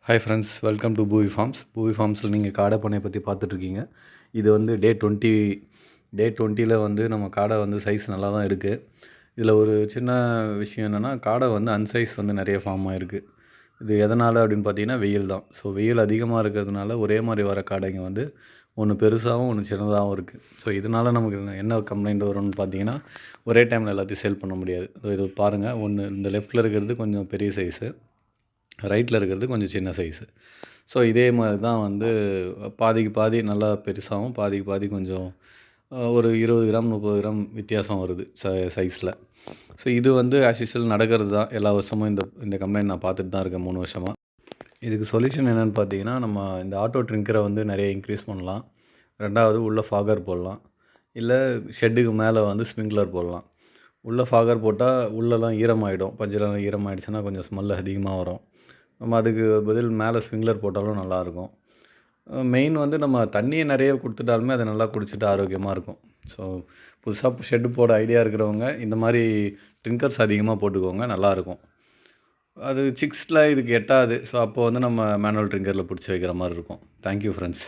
Hi friends, welcome to Poovi farms. Poovi ஃபார்ம்ஸில் நீங்கள் காடை பண்ணையை பற்றி பார்த்துட்ருக்கீங்க. இது வந்து டே 20ல் வந்து நம்ம காடை வந்து சைஸ் நல்லா தான் இருக்குது. இதில் ஒரு சின்ன விஷயம் என்னென்னா, காடை வந்து அன்சைஸ் வந்து நிறைய ஃபார்ம் ஆகிருக்கு. இது எதனால் அப்படின்னு பார்த்தீங்கன்னா வெயில் தான். ஸோ வெயில் அதிகமாக இருக்கிறதுனால ஒரே மாதிரி வர காடைங்க வந்து ஒன்று பெருசாகவும் ஒன்று சின்னதாகவும் இருக்குது. ஸோ இதனால் நமக்கு என்ன கம்ப்ளைண்ட் வரும்னு பார்த்தீங்கன்னா, ஒரே டைமில் எல்லாத்தையும் சேல் பண்ண முடியாது. இது பாருங்கள், ஒன்று இந்த லெஃப்ட்டில் இருக்கிறது கொஞ்சம் பெரிய சைஸு, ரைட்டில் இருக்கிறது கொஞ்சம் சின்ன சைஸு. ஸோ இதே மாதிரி தான் வந்து பாதிக்கு பாதி நல்லா பெருசாகவும், பாதிக்கு பாதி கொஞ்சம் ஒரு 20 கிராம் 30 கிராம் வித்தியாசம் வருது சைஸில். ஸோ இது வந்து ஆஸ் யூஷுவல் நடக்கிறது தான். எல்லா வருஷமும் இந்த கம்ப்ளைண்ட் நான் பார்த்துட்டு தான் இருக்கேன் 3 வருஷமாக. இதுக்கு சொல்யூஷன் என்னென்னு பார்த்தீங்கன்னா, நம்ம இந்த ஆட்டோ ட்ரிங்கரை வந்து நிறைய இன்க்ரீஸ் பண்ணலாம். 2வது உள்ள ஃபாகர் போடலாம். இல்லை ஷெட்டுக்கு மேலே வந்து ஸ்ப்ரிங்க்லர் போடலாம். உள்ளே ஃபாகர் போட்டால் உள்ளெல்லாம் ஈரமாகிடும். பஞ்செல்லாம் ஈரமாகிடுச்சுன்னா கொஞ்சம் ஸ்மெல் அதிகமாக வரும். நம்ம அதுக்கு பதில் மேலே ஸ்ப்ரிங்க்லர் போட்டாலும் நல்லாயிருக்கும். மெயின் வந்து நம்ம தண்ணியை நிறைய கொடுத்துட்டாலுமே அதை நல்லா குடிச்சிட்டு ஆரோக்கியமாக இருக்கும். ஸோ புதுசாக ஷெட்டு போட ஐடியா இருக்கிறவங்க இந்த மாதிரி ட்ரிங்கர்ஸ் அதிகமாக போட்டுக்கோங்க, நல்லாயிருக்கும். அது சிக்ஸில் இதுக்கு எட்டாது. ஸோ அப்போ வந்து நம்ம மேனுவல் ட்ரிங்கரில் பிடிச்சி வைக்கிற மாதிரி இருக்கும். Thank you friends.